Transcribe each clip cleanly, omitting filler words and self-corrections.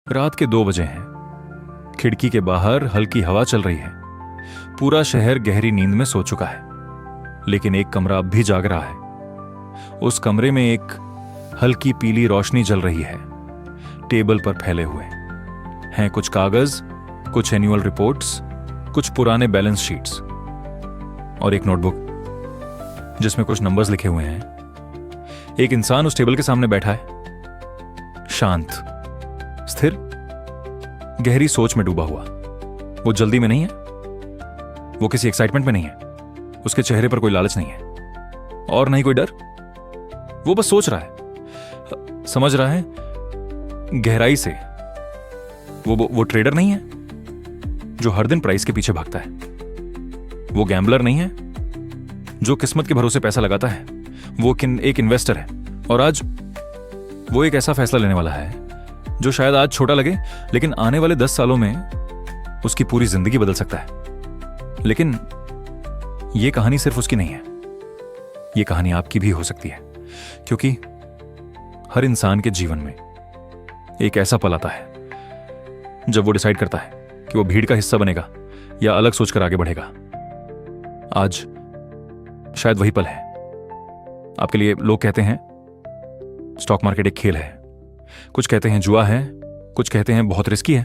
रात के 2 बजे हैं। खिड़की के बाहर हल्की हवा चल रही है। पूरा शहर गहरी नींद में सो चुका है, लेकिन एक कमरा अब भी जाग रहा है। उस कमरे में एक हल्की पीली रोशनी जल रही है। टेबल पर फैले हुए हैं कुछ कागज, कुछ एनुअल रिपोर्ट्स, कुछ पुराने बैलेंस शीट्स और एक नोटबुक जिसमें कुछ नंबर्स लिखे हुए हैं। एक इंसान उस टेबल के सामने बैठा है, शांत, स्थिर, गहरी सोच में डूबा हुआ। वो जल्दी में नहीं है, वो किसी एक्साइटमेंट में नहीं है, उसके चेहरे पर कोई लालच नहीं है और नहीं कोई डर। वो बस सोच रहा है, समझ रहा है गहराई से। वो ट्रेडर नहीं है जो हर दिन प्राइस के पीछे भागता है। वो गैम्बलर नहीं है जो किस्मत के भरोसे पैसा लगाता है। वो एक इन्वेस्टर है और आज वो एक ऐसा फैसला लेने वाला है जो शायद आज छोटा लगे, लेकिन आने वाले 10 सालों में उसकी पूरी जिंदगी बदल सकता है। लेकिन यह कहानी सिर्फ उसकी नहीं है, यह कहानी आपकी भी हो सकती है, क्योंकि हर इंसान के जीवन में एक ऐसा पल आता है जब वो डिसाइड करता है कि वो भीड़ का हिस्सा बनेगा या अलग सोचकर आगे बढ़ेगा। आज शायद वही पल है आपके लिए। लोग कहते हैं स्टॉक मार्केट एक खेल है, कुछ कहते हैं जुआ है, कुछ कहते हैं बहुत रिस्की है,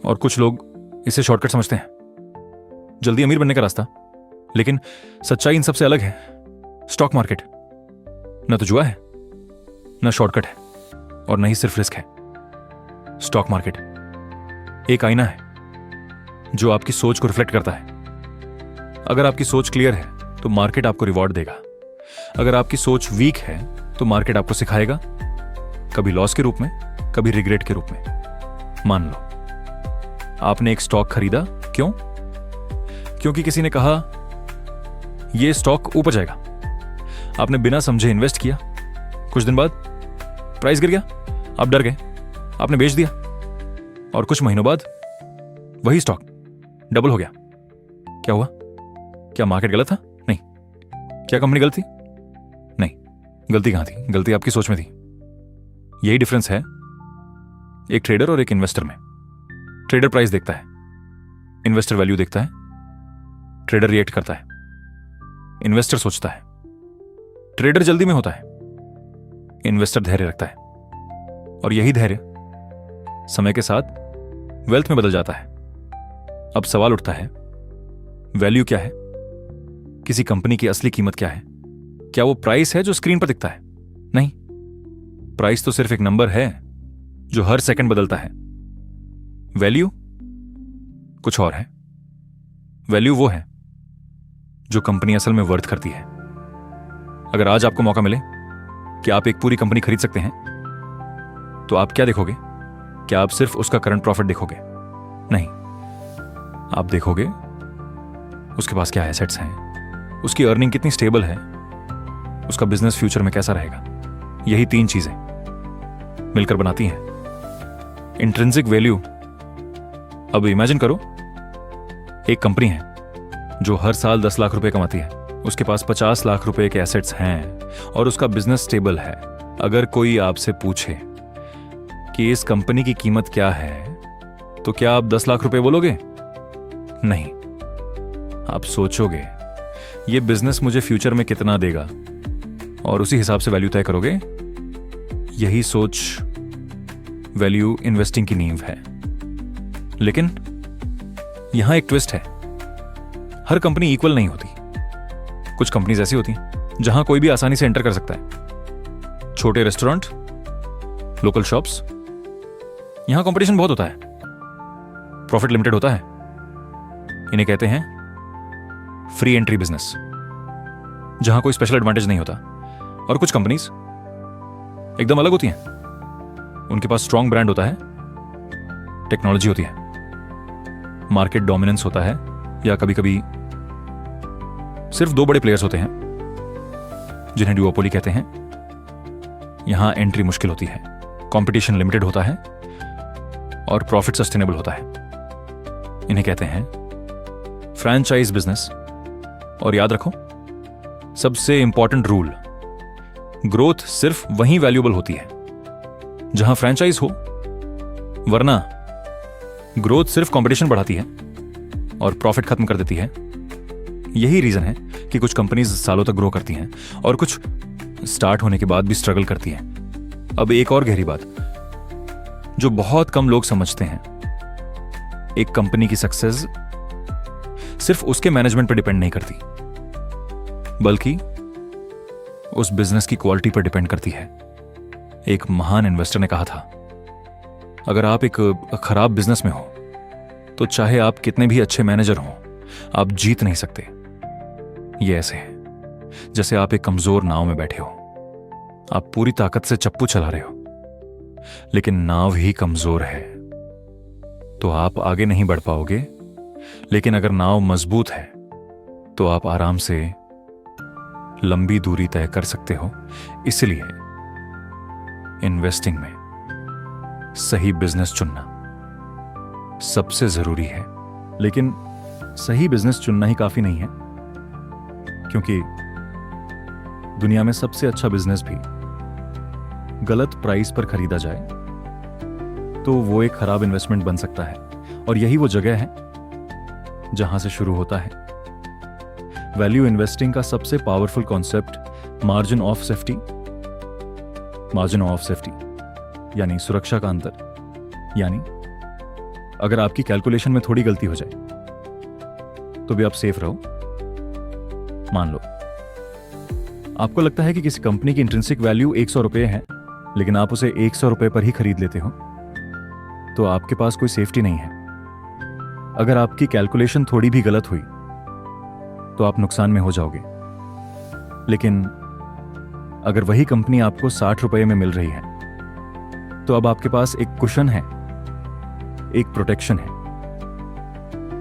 और कुछ लोग इसे शॉर्टकट समझते हैं, जल्दी अमीर बनने का रास्ता। लेकिन सच्चाई इन सबसे अलग है। स्टॉक मार्केट न तो जुआ है, न शॉर्टकट है, और न ही सिर्फ रिस्क है। स्टॉक मार्केट एक आईना है जो आपकी सोच को रिफ्लेक्ट करता है। अगर आपकी सोच क्लियर है तो मार्केट आपको रिवॉर्ड देगा। अगर आपकी सोच वीक है तो मार्केट आपको सिखाएगा, कभी लॉस के रूप में, कभी रिग्रेट के रूप में। मान लो आपने एक स्टॉक खरीदा, क्यों? क्योंकि किसी ने कहा यह स्टॉक ऊपर जाएगा। आपने बिना समझे इन्वेस्ट किया, कुछ दिन बाद प्राइस गिर गया, आप डर गए, आपने बेच दिया, और कुछ महीनों बाद वही स्टॉक डबल हो गया। क्या हुआ? क्या मार्केट गलत था? नहीं। क्या कंपनी गलत थी? नहीं। गलती कहां थी? गलती आपकी सोच में थी। यही डिफरेंस है एक ट्रेडर और एक इन्वेस्टर में। ट्रेडर प्राइस देखता है, इन्वेस्टर वैल्यू देखता है। ट्रेडर रिएक्ट करता है, इन्वेस्टर सोचता है। ट्रेडर जल्दी में होता है, इन्वेस्टर धैर्य रखता है, और यही धैर्य समय के साथ वेल्थ में बदल जाता है। अब सवाल उठता है, वैल्यू क्या है? किसी कंपनी की असली कीमत क्या है? क्या वो प्राइस है जो स्क्रीन पर दिखता है? नहीं, प्राइस तो सिर्फ एक नंबर है जो हर सेकंड बदलता है। वैल्यू कुछ और है। वैल्यू वो है जो कंपनी असल में वर्थ करती है। अगर आज आपको मौका मिले कि आप एक पूरी कंपनी खरीद सकते हैं, तो आप क्या देखोगे? क्या आप सिर्फ उसका करंट प्रॉफिट देखोगे? नहीं, आप देखोगे उसके पास क्या एसेट्स हैं, उसकी अर्निंग कितनी स्टेबल है, उसका बिजनेस फ्यूचर में कैसा रहेगा। यही 3 चीजें मिलकर बनाती हैं इंट्रिंसिक वैल्यू। अब इमेजिन करो, एक कंपनी है जो हर साल 10 लाख रुपए कमाती है, उसके पास 50 लाख रुपए के एसेट्स हैं और उसका बिजनेस स्टेबल है। अगर कोई आपसे पूछे कि इस कंपनी की कीमत क्या है, तो क्या आप 10 लाख रुपए बोलोगे? नहीं, आप सोचोगे ये बिजनेस मुझे फ्यूचर में कितना देगा, और उसी हिसाब से वैल्यू तय करोगे। यही सोच वैल्यू इन्वेस्टिंग की नींव है। लेकिन यहां एक ट्विस्ट है, हर कंपनी इक्वल नहीं होती। कुछ कंपनीज ऐसी होती हैं जहां कोई भी आसानी से एंटर कर सकता है। छोटे रेस्टोरेंट, लोकल शॉप्स, यहां कंपटीशन बहुत होता है, प्रॉफिट लिमिटेड होता है। इन्हें कहते हैं फ्री एंट्री बिजनेस, जहां कोई स्पेशल एडवांटेज नहीं होता। और कुछ कंपनीज एकदम अलग होती हैं। उनके पास स्ट्रॉन्ग ब्रांड होता है, टेक्नोलॉजी होती है, मार्केट डोमिनेंस होता है, या कभी कभी सिर्फ 2 बड़े प्लेयर्स होते हैं जिन्हें ड्यूओपोली कहते हैं। यहां एंट्री मुश्किल होती है, कंपटीशन लिमिटेड होता है, और प्रॉफिट सस्टेनेबल होता है। इन्हें कहते हैं फ्रैंचाइज बिजनेस। और याद रखो, सबसे इंपॉर्टेंट रूल, ग्रोथ सिर्फ वहीं वैल्यूएबल होती है जहां फ्रैंचाइज हो वरना ग्रोथ सिर्फ कंपटीशन बढ़ाती है और प्रॉफिट खत्म कर देती है। यही रीजन है कि कुछ कंपनीज सालों तक ग्रो करती हैं और कुछ स्टार्ट होने के बाद भी स्ट्रगल करती हैं। अब एक और गहरी बात जो बहुत कम लोग समझते हैं, एक कंपनी की सक्सेस सिर्फ उसके मैनेजमेंट पर डिपेंड नहीं करती, बल्कि उस बिजनेस की क्वालिटी पर डिपेंड करती है। एक महान इन्वेस्टर ने कहा था, अगर आप एक खराब बिजनेस में हो तो चाहे आप कितने भी अच्छे मैनेजर हो, आप जीत नहीं सकते। ये ऐसे है जैसे आप एक कमजोर नाव में बैठे हो। आप पूरी ताकत से चप्पू चला रहे हो, लेकिन नाव ही कमजोर है, तो आप आगे नहीं बढ़ पाओगे। लेकिन अगर नाव मजबूत है तो आप आराम से लंबी दूरी तय कर सकते हो। इसलिए इन्वेस्टिंग में सही बिजनेस चुनना सबसे जरूरी है। लेकिन सही बिजनेस चुनना ही काफी नहीं है, क्योंकि दुनिया में सबसे अच्छा बिजनेस भी गलत प्राइस पर खरीदा जाए तो वो एक खराब इन्वेस्टमेंट बन सकता है। और यही वो जगह है जहां से शुरू होता है वैल्यू इन्वेस्टिंग का सबसे powerful concept, margin of safety. Margin of safety यानी सुरक्षा का अंतर। यानी अगर आपकी कैलकुलेशन में थोड़ी गलती हो जाए तो भी आप सेफ रहो। मान लो आपको लगता है कि किसी कंपनी की इंट्रिंसिक वैल्यू 100 रुपए है, लेकिन आप उसे 100 रुपए पर ही खरीद लेते हो, तो आपके पास कोई सेफ्टी नहीं है। अगर आपकी कैलकुलेशन थोड़ी भी गलत हुई तो आप नुकसान में हो जाओगे। लेकिन अगर वही कंपनी आपको 60 रुपए में मिल रही है तो अब आपके पास एक कुशन है, एक प्रोटेक्शन है।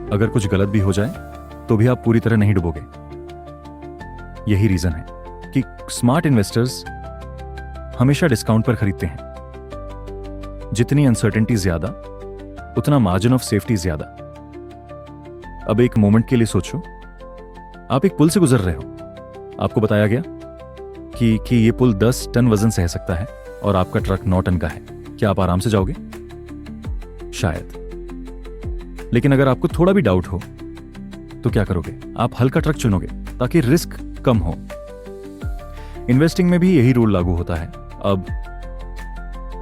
अगर कुछ गलत भी हो जाए तो भी आप पूरी तरह नहीं डूबोगे। यही रीजन है कि स्मार्ट इन्वेस्टर्स हमेशा डिस्काउंट पर खरीदते हैं। जितनी अनसर्टेनिटी ज्यादा, उतना मार्जिन ऑफ सेफ्टी ज्यादा। अब एक मोमेंट के लिए सोचो, आप एक पुल से गुजर रहे हो। आपको बताया गया कि ये पुल 10 टन वजन सह सकता है और आपका ट्रक 9 टन का है। क्या आप आराम से जाओगे? शायद। लेकिन अगर आपको थोड़ा भी डाउट हो तो क्या करोगे? आप हल्का ट्रक चुनोगे ताकि रिस्क कम हो। इन्वेस्टिंग में भी यही रूल लागू होता है। अब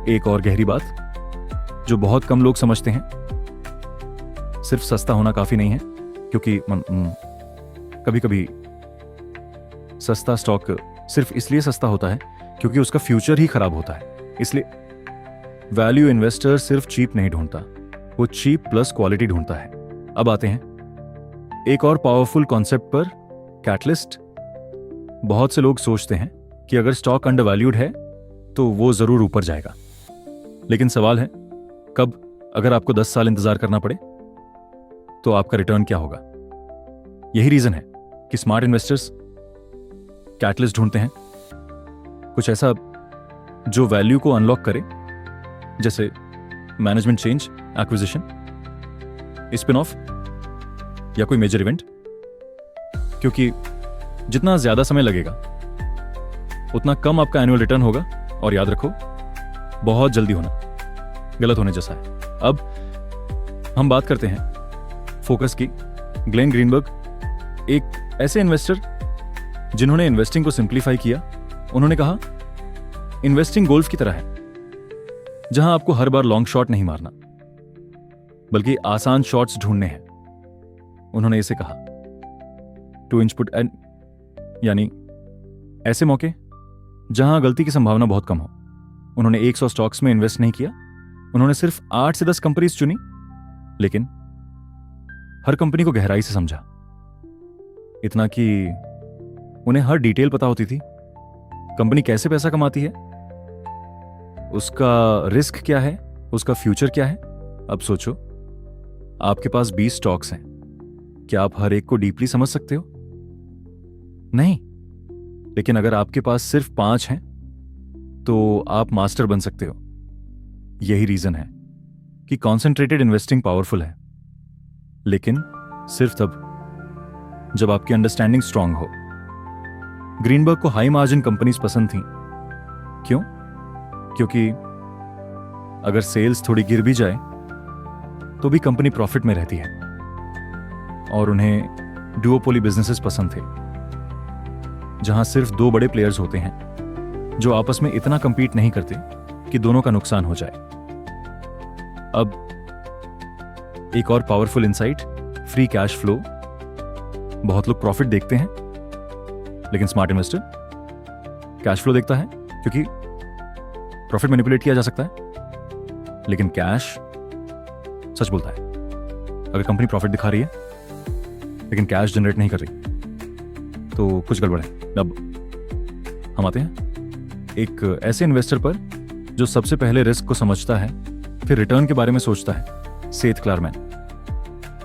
एक और गहरी बात जो बहुत कम लोग समझते हैं, सिर्फ सस्ता होना काफी नहीं है, क्योंकि कभी कभी सस्ता स्टॉक सिर्फ इसलिए सस्ता होता है क्योंकि उसका फ्यूचर ही खराब होता है। इसलिए वैल्यू इन्वेस्टर सिर्फ चीप नहीं ढूंढता, वो चीप प्लस क्वालिटी ढूंढता है। अब आते हैं एक और पावरफुल कॉन्सेप्ट पर, कैटलिस्ट। बहुत से लोग सोचते हैं कि अगर स्टॉक अंडरवैल्यूड है तो वो जरूर ऊपर जाएगा। लेकिन सवाल है कब? अगर आपको 10 साल इंतजार करना पड़े तो आपका रिटर्न क्या होगा? यही रीजन है कि स्मार्ट इन्वेस्टर्स कैटलिस्ट ढूंढते हैं, कुछ ऐसा जो वैल्यू को अनलॉक करे, जैसे management change, acquisition, spin off या कोई मेजर इवेंट। क्योंकि जितना ज्यादा समय लगेगा उतना कम आपका एनुअल रिटर्न होगा। और याद रखो, बहुत जल्दी होना गलत होने जैसा है। अब हम बात करते हैं फोकस की। ग्लेन ग्रीनबर्ग, एक ऐसे इन्वेस्टर जिन्होंने इन्वेस्टिंग को सिंप्लीफाई किया। उन्होंने कहा, इन्वेस्टिंग गोल्फ की तरह है, जहां आपको हर बार लॉन्ग शॉट नहीं मारना, बल्कि आसान शॉट्स ढूंढने हैं। उन्होंने इसे कहा टू इंच पुट एंड, यानी ऐसे मौके जहां गलती की संभावना बहुत कम हो। उन्होंने 100 स्टॉक्स में इन्वेस्ट नहीं किया, उन्होंने सिर्फ 8 से 10 कंपनीज चुनी, लेकिन हर कंपनी को गहराई से समझा, इतना कि उन्हें हर डिटेल पता होती थी। कंपनी कैसे पैसा कमाती है, उसका रिस्क क्या है, उसका फ्यूचर क्या है। अब सोचो, आपके पास 20 स्टॉक्स हैं, क्या आप हर एक को डीपली समझ सकते हो? नहीं। लेकिन अगर आपके पास सिर्फ 5 हैं तो आप मास्टर बन सकते हो। यही रीजन है कि कॉन्सेंट्रेटेड इन्वेस्टिंग पावरफुल है, लेकिन सिर्फ तब जब आपकी अंडरस्टैंडिंग स्ट्रांग हो। ग्रीनबर्ग को हाई मार्जिन कंपनीज पसंद थी। क्यों? क्योंकि अगर सेल्स थोड़ी गिर भी जाए तो भी कंपनी प्रॉफिट में रहती है। और उन्हें डुओपोली बिजनेसेस पसंद थे, जहां सिर्फ दो बड़े प्लेयर्स होते हैं जो आपस में इतना compete नहीं करते कि दोनों का नुकसान हो जाए। अब एक और powerful insight, free cash flow. बहुत लोग प्रॉफिट देखते हैं, लेकिन स्मार्ट इन्वेस्टर कैश फ्लो देखता है, क्योंकि प्रॉफिट मैनिपुलेट किया जा सकता है, लेकिन कैश सच बोलता है। अगर कंपनी प्रॉफिट दिखा रही है लेकिन कैश जनरेट नहीं कर रही तो कुछ गड़बड़ है। अब हम आते हैं एक ऐसे इन्वेस्टर पर जो सबसे पहले रिस्क को समझता है, फिर रिटर्न के बारे में सोचता है, सेथ क्लारमैन।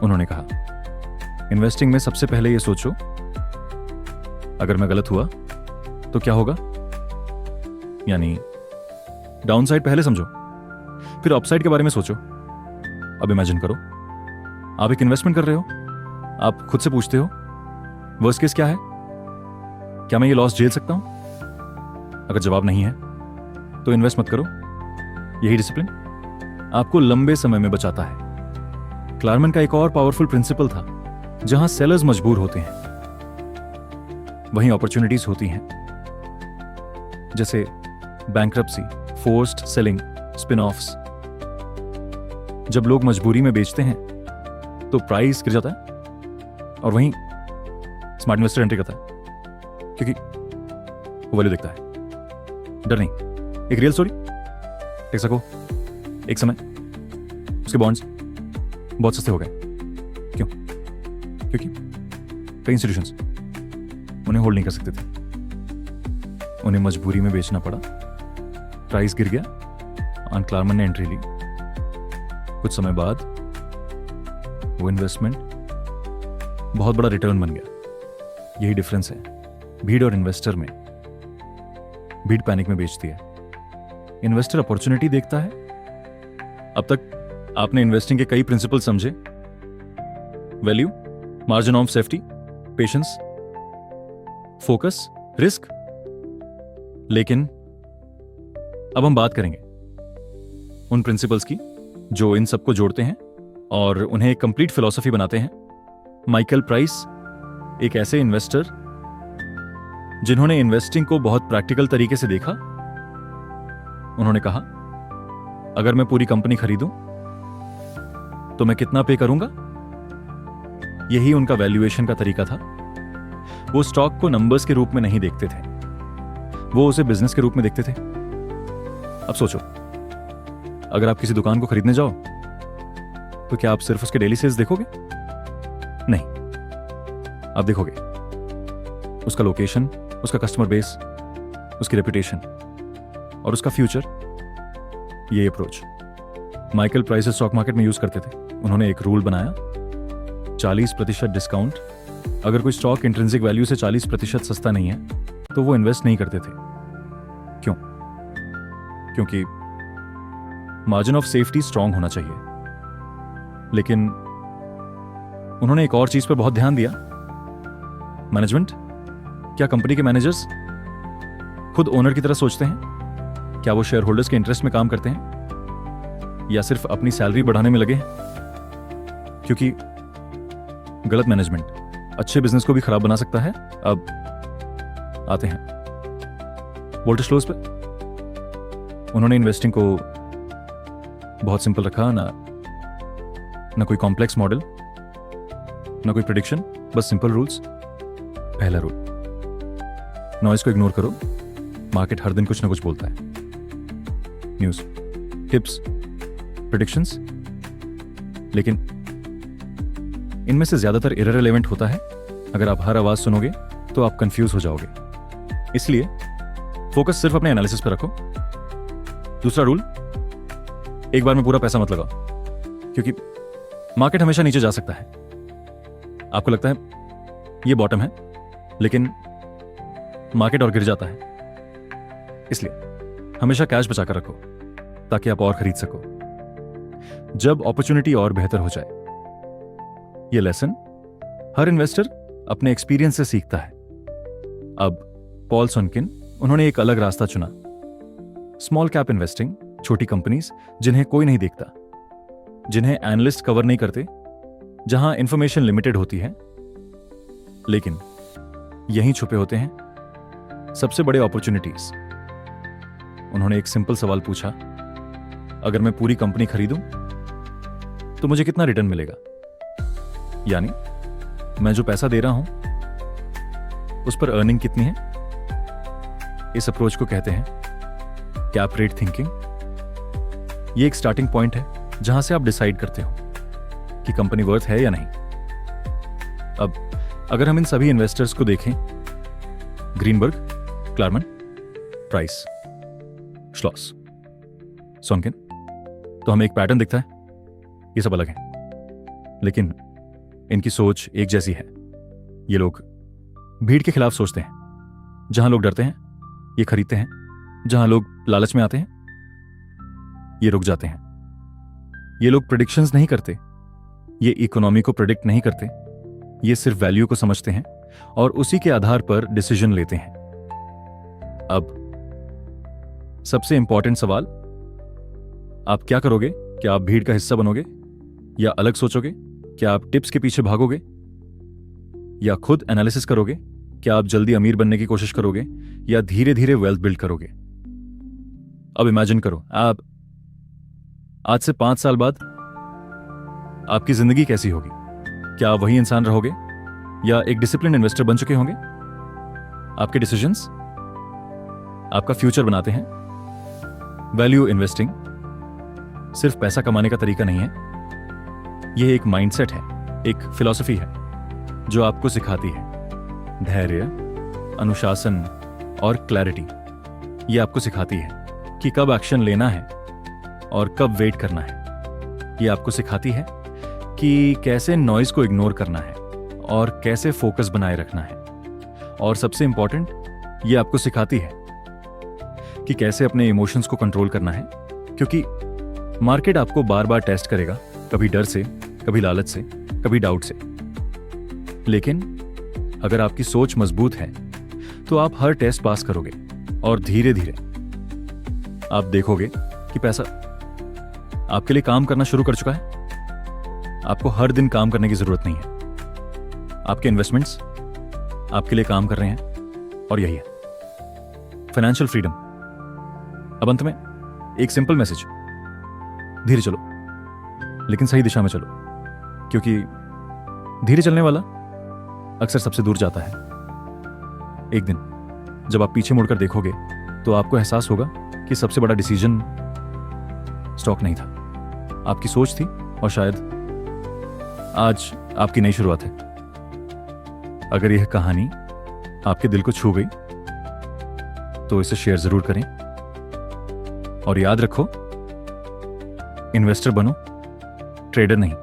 उन्होंने कहा, इन्वेस्टिंग में सबसे पहले ये सोचो, अगर मैं गलत हुआ तो क्या होगा। यानी डाउनसाइड पहले समझो, फिर अपसाइड के बारे में सोचो। अब इमेजिन करो, आप एक इन्वेस्टमेंट कर रहे हो, आप खुद से पूछते हो वर्स्ट केस क्या है, क्या मैं ये लॉस झेल सकता हूं। अगर जवाब नहीं है तो इन्वेस्ट मत करो। यही डिसिप्लिन आपको लंबे समय में बचाता है। क्लारमैन का एक और पावरफुल प्रिंसिपल था, जहां सेलर्स मजबूर होते हैं वहीं अपॉर्चुनिटीज होती हैं, जैसे bankruptcy, forced selling, spin offs. जब लोग मजबूरी में बेचते हैं तो प्राइस गिर जाता है, और वहीं स्मार्ट इन्वेस्टर एंट्री करता है क्योंकि वो वैल्यू देखता है। डर नहीं। एक रियल स्टोरी, टेक्साको एक समय उसके बॉन्ड्स बहुत सस्ते हो गए। क्यों? क्योंकि कई इंस्टीट्यूशंस उन्हें होल्ड नहीं कर सकते थे, उन्हें मजबूरी में बेचना पड़ा, प्राइस गिर गया, और क्लारमैन ने एंट्री ली। कुछ समय बाद वो इन्वेस्टमेंट बहुत बड़ा रिटर्न बन गया। यही डिफरेंस है भीड़ और इन्वेस्टर में। भीड़ पैनिक में बेचती है, इन्वेस्टर अपॉर्चुनिटी देखता है। अब तक आपने इन्वेस्टिंग के कई प्रिंसिपल समझे, value, margin of safety, patience, focus, risk. लेकिन अब हम बात करेंगे उन प्रिंसिपल्स की जो इन सबको जोड़ते हैं और उन्हें एक कंप्लीट फिलॉसफी बनाते हैं। माइकल प्राइस, एक ऐसे इन्वेस्टर जिन्होंने इन्वेस्टिंग को बहुत प्रैक्टिकल तरीके से देखा। उन्होंने कहा, अगर मैं पूरी कंपनी खरीदूं तो मैं कितना पे करूंगा। यही उनका वैल्यूएशन का तरीका था। वो स्टॉक को नंबर्स के रूप में नहीं देखते थे, वो उसे बिजनेस के रूप में देखते थे। अब सोचो, अगर आप किसी दुकान को खरीदने जाओ तो क्या आप सिर्फ उसके डेली सेल्स देखोगे? नहीं, आप देखोगे उसका लोकेशन, उसका कस्टमर बेस, उसकी रेपुटेशन और उसका फ्यूचर। ये approach Michael price stock market में यूज करते थे। उन्होंने एक रूल बनाया, 40% डिस्काउंट। अगर कोई स्टॉक इंट्रिंसिक वैल्यू से 40% सस्ता नहीं है तो वो इन्वेस्ट नहीं करते थे। क्यों? क्योंकि मार्जिन ऑफ सेफ्टी स्ट्रांग होना चाहिए। लेकिन उन्होंने एक और चीज पर बहुत ध्यान दिया, मैनेजमेंट। क्या कंपनी के मैनेजर्स खुद ओनर की तरह सोचते हैं? क्या वो शेयर होल्डर्स के इंटरेस्ट में काम करते हैं या सिर्फ अपनी सैलरी बढ़ाने में लगे हैं? क्योंकि गलत मैनेजमेंट अच्छे बिजनेस को भी खराब बना सकता है। अब आते हैं वोल्टर क्लोज पे। उन्होंने इन्वेस्टिंग को बहुत सिंपल रखा, ना कोई कॉम्प्लेक्स मॉडल, ना कोई प्रेडिक्शन, बस सिंपल रूल्स। पहला रूल, नॉइज को इग्नोर करो। मार्केट हर दिन कुछ ना कुछ बोलता है, न्यूज, टिप्स, प्रेडिक्शंस, लेकिन इनमें से ज्यादातर इररिलेवेंट होता है। अगर आप हर आवाज सुनोगे तो आप कंफ्यूज हो जाओगे। इसलिए फोकस सिर्फ अपने एनालिसिस पर रखो। दूसरा रूल, एक बार में पूरा पैसा मत लगाओ, क्योंकि मार्केट हमेशा नीचे जा सकता है। आपको लगता है ये बॉटम है, लेकिन मार्केट और गिर जाता है। इसलिए हमेशा कैश बचाकर रखो ताकि आप और खरीद सको जब अपॉर्चुनिटी और बेहतर हो जाए। यह लेसन हर इन्वेस्टर अपने एक्सपीरियंस से सीखता है। अब पॉल सुनकिन, उन्होंने एक अलग रास्ता चुना, स्मॉल कैप इन्वेस्टिंग, छोटी कंपनीज जिन्हें कोई नहीं देखता, जिन्हें एनालिस्ट कवर नहीं करते, जहां इंफॉर्मेशन लिमिटेड होती है, लेकिन यहीं छुपे होते हैं सबसे बड़े अपॉर्चुनिटीज। उन्होंने एक सिंपल सवाल पूछा, अगर मैं पूरी कंपनी खरीदूं तो मुझे कितना रिटर्न मिलेगा? यानी मैं जो पैसा दे रहा हूं उस पर अर्निंग कितनी है? इस अप्रोच को कहते हैं कैप रेट थिंकिंग। ये एक स्टार्टिंग पॉइंट है जहां से आप डिसाइड करते हो कि कंपनी वर्थ है या नहीं। अब अगर हम इन सभी इन्वेस्टर्स को देखें, ग्रीनबर्ग, क्लारमन, प्राइस, श्लॉस, सोनकिन, तो हमें एक पैटर्न दिखता है। ये सब अलग हैं, लेकिन इनकी सोच एक जैसी है। ये लोग भीड़ के खिलाफ सोचते हैं। जहां लोग डरते हैं ये खरीदते हैं, जहां लोग लालच में आते हैं ये रुक जाते हैं। ये लोग प्रेडिक्शंस नहीं करते, ये इकोनॉमी को प्रेडिक्ट नहीं करते, ये सिर्फ वैल्यू को समझते हैं और उसी के आधार पर डिसीजन लेते हैं। अब सबसे इंपॉर्टेंट सवाल, आप क्या करोगे? क्या आप भीड़ का हिस्सा बनोगे या अलग सोचोगे? क्या आप टिप्स के पीछे भागोगे या खुद एनालिसिस करोगे? क्या आप जल्दी अमीर बनने की कोशिश करोगे या धीरे धीरे वेल्थ बिल्ड करोगे? अब इमेजिन करो, आप आज से 5 साल बाद आपकी जिंदगी कैसी होगी? क्या आप वही इंसान रहोगे या एक डिसिप्लिन इन्वेस्टर बन चुके होंगे? आपके डिसीजंस आपका फ्यूचर बनाते हैं। वैल्यू इन्वेस्टिंग सिर्फ पैसा कमाने का तरीका नहीं है, यह एक माइंडसेट है, एक फिलॉसफी है जो आपको सिखाती है धैर्य, अनुशासन और क्लैरिटी। यह आपको सिखाती है कि कब एक्शन लेना है और कब वेट करना है। यह आपको सिखाती है कि कैसे नॉइज को इग्नोर करना है और कैसे फोकस बनाए रखना है। और सबसे इंपॉर्टेंट, यह आपको सिखाती है कि कैसे अपने इमोशंस को कंट्रोल करना है, क्योंकि मार्केट आपको बार बार टेस्ट करेगा, कभी डर से, कभी लालच से, कभी डाउट से। लेकिन अगर आपकी सोच मजबूत है तो आप हर टेस्ट पास करोगे और धीरे धीरे आप देखोगे कि पैसा आपके लिए काम करना शुरू कर चुका है। आपको हर दिन काम करने की जरूरत नहीं है, आपके इन्वेस्टमेंट्स आपके लिए काम कर रहे हैं और यही है फाइनेंशियल फ्रीडम। अब अंत में एक सिंपल मैसेज, धीरे चलो लेकिन सही दिशा में चलो, क्योंकि धीरे चलने वाला अक्सर सबसे दूर जाता है। एक दिन जब आप पीछे मुड़कर देखोगे तो आपको एहसास होगा कि सबसे बड़ा डिसीजन स्टॉक नहीं था, आपकी सोच थी, और शायद आज आपकी नई शुरुआत है। अगर यह कहानी आपके दिल को छू गई तो इसे शेयर जरूर करें और याद रखो, इन्वेस्टर बनो, ट्रेडर नहीं।